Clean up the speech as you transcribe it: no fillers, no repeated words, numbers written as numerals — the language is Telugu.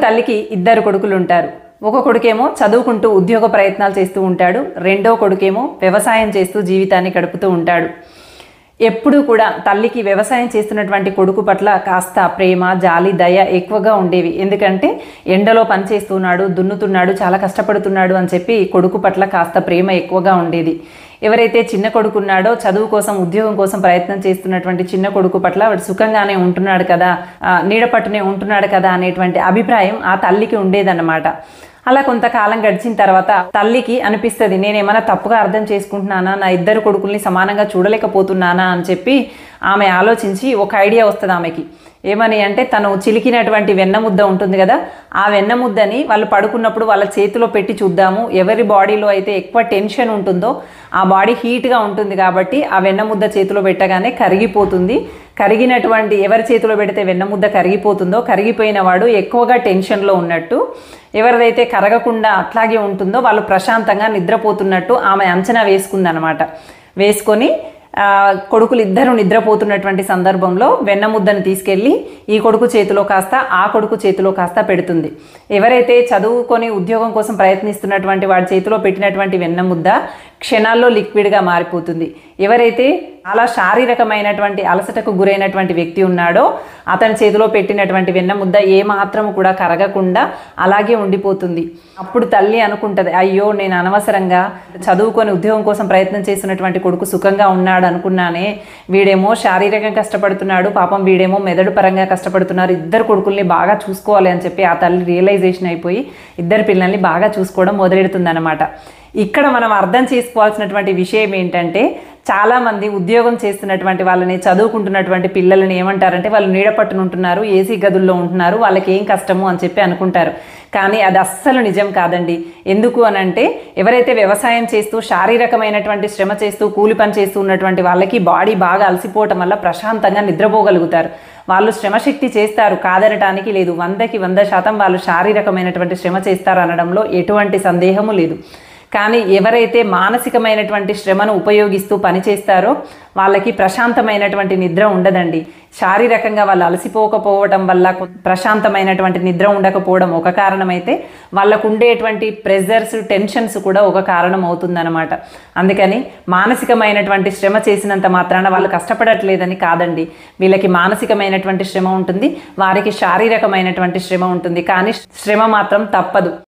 తల్లికి ఇద్దరు కొడుకులు ఉంటారు. ఒక కొడుకేమో చదువుకుంటూ ఉద్యోగ ప్రయత్నాలు చేస్తూ ఉంటాడు. రెండో కొడుకేమో వ్యవసాయం చేస్తూ జీవితాన్ని గడుపుతూ ఉంటాడు. ఎప్పుడూ కూడా తల్లికి వ్యవసాయం చేస్తున్నటువంటి కొడుకు పట్ల కాస్త ప్రేమ, జాలి, దయ ఎక్కువగా ఉండేవి. ఎందుకంటే ఎండలో పనిచేస్తున్నాడు, దున్నుతున్నాడు, చాలా కష్టపడుతున్నాడు అని చెప్పి కొడుకు పట్ల కాస్త ప్రేమ ఎక్కువగా ఉండేది. ఎవరైతే చిన్న కొడుకు ఉన్నాడో చదువు కోసం, ఉద్యోగం కోసం ప్రయత్నం చేస్తున్నటువంటి చిన్న కొడుకు పట్ల వాడు సుఖంగానే ఉంటున్నాడు కదా, నీడపట్టునే ఉంటున్నాడు కదా అనేటువంటి అభిప్రాయం ఆ తల్లికి ఉండేదన్నమాట. అలా కొంతకాలం గడిచిన తర్వాత తల్లికి అనిపిస్తుంది, నేనేమైనా తప్పుగా అర్థం చేసుకుంటున్నానా, నా ఇద్దరు కొడుకుల్ని సమానంగా చూడలేకపోతున్నానా అని చెప్పి ఆమె ఆలోచించి ఒక ఐడియా వస్తుంది ఆమెకి. ఏమని అంటే, తను చిలికినటువంటి వెన్న ముద్ద ఉంటుంది కదా, ఆ వెన్న ముద్దని వాళ్ళు పడుకున్నప్పుడు వాళ్ళ చేతిలో పెట్టి చూద్దాము. ఎవరి బాడీలో అయితే ఎక్కువ టెన్షన్ ఉంటుందో ఆ బాడీ హీట్గా ఉంటుంది కాబట్టి ఆ వెన్న ముద్ద చేతిలో పెట్టగానే కరిగిపోతుంది. కరిగినటువంటి ఎవరి చేతిలో పెడితే వెన్న ముద్ద కరిగిపోతుందో, కరిగిపోయిన వాడు ఎక్కువగా టెన్షన్లో ఉన్నట్టు, ఎవరిదైతే కరగకుండా అట్లాగే ఉంటుందో వాళ్ళు ప్రశాంతంగా నిద్రపోతున్నట్టు ఆమె అంచనా వేసుకుందనమాట. వేసుకొని కొడుకులు ఇద్దరు నిద్రపోతున్నటువంటి సందర్భంలో వెన్న ముద్దను తీసుకెళ్ళి ఈ కొడుకు చేతిలో కాస్త, ఆ కొడుకు చేతిలో కాస్త పెడుతుంది. ఎవరైతే చదువుకొని ఉద్యోగం కోసం ప్రయత్నిస్తున్నటువంటి వాడి చేతిలో పెట్టినటువంటి వెన్న ముద్ద క్షణాల్లో లిక్విడ్గా మారిపోతుంది. ఎవరైతే చాలా శారీరకమైనటువంటి అలసటకు గురైనటువంటి వ్యక్తి ఉన్నాడో అతని చేతిలో పెట్టినటువంటి వెన్న ముద్ద ఏమాత్రం కూడా కరగకుండా అలాగే ఉండిపోతుంది. అప్పుడు తల్లి అనుకుంటుంది, అయ్యో నేను అనవసరంగా చదువుకొని ఉద్యోగం కోసం ప్రయత్నం చేస్తున్నటువంటి కొడుకు సుఖంగా ఉన్నాడు అనుకున్నానే, వీడేమో శారీరకంగా కష్టపడుతున్నాడు, పాపం వీడేమో మెదడు పరంగా కష్టపడుతున్నారు, ఇద్దరు కొడుకుల్ని బాగా చూసుకోవాలి అని చెప్పి ఆ తల్లి రియలైజేషన్ అయిపోయి ఇద్దరు పిల్లల్ని బాగా చూసుకోవడం మొదలెడుతుంది అన్నమాట. ఇక్కడ మనం అర్థం చేసుకోవాల్సినటువంటి విషయం ఏంటంటే, చాలామంది ఉద్యోగం చేస్తున్నటువంటి వాళ్ళని, చదువుకుంటున్నటువంటి పిల్లలని ఏమంటారంటే, వాళ్ళు నీడపట్టున ఉంటున్నారు, ఏసీ గదుల్లో ఉంటున్నారు, వాళ్ళకి ఏం కష్టము అని చెప్పి అనుకుంటారు. కానీ అది అస్సలు నిజం కాదండి. ఎందుకు అనంటే, ఎవరైతే వ్యవసాయం చేస్తూ శారీరకమైనటువంటి శ్రమ చేస్తూ కూలి పని చేస్తూ ఉన్నటువంటి వాళ్ళకి బాడీ బాగా అలసిపోవటం వల్ల ప్రశాంతంగా నిద్రపోగలుగుతారు. వాళ్ళు శ్రమశక్తి చేస్తారు, కాదనటానికి లేదు. 100కి 100% వాళ్ళు శారీరకమైనటువంటి శ్రమ చేస్తారు అనడంలో ఎటువంటి సందేహము లేదు. కానీ ఎవరైతే మానసికమైనటువంటి శ్రమను ఉపయోగిస్తూ పనిచేస్తారో వాళ్ళకి ప్రశాంతమైనటువంటి నిద్ర ఉండదండి. శారీరకంగా వాళ్ళు అలసిపోకపోవడం వల్ల ప్రశాంతమైనటువంటి నిద్ర ఉండకపోవడం ఒక కారణమైతే, వాళ్ళకు ఉండేటువంటి ప్రెజర్స్, టెన్షన్స్ కూడా ఒక కారణం అవుతుందన్నమాట. అందుకని మానసికమైనటువంటి శ్రమ చేసినంత మాత్రాన వాళ్ళు కష్టపడట్లేదని కాదండి. వీళ్ళకి మానసికమైనటువంటి శ్రమ ఉంటుంది, వారికి శారీరకమైనటువంటి శ్రమ ఉంటుంది, కానీ శ్రమ మాత్రం తప్పదు.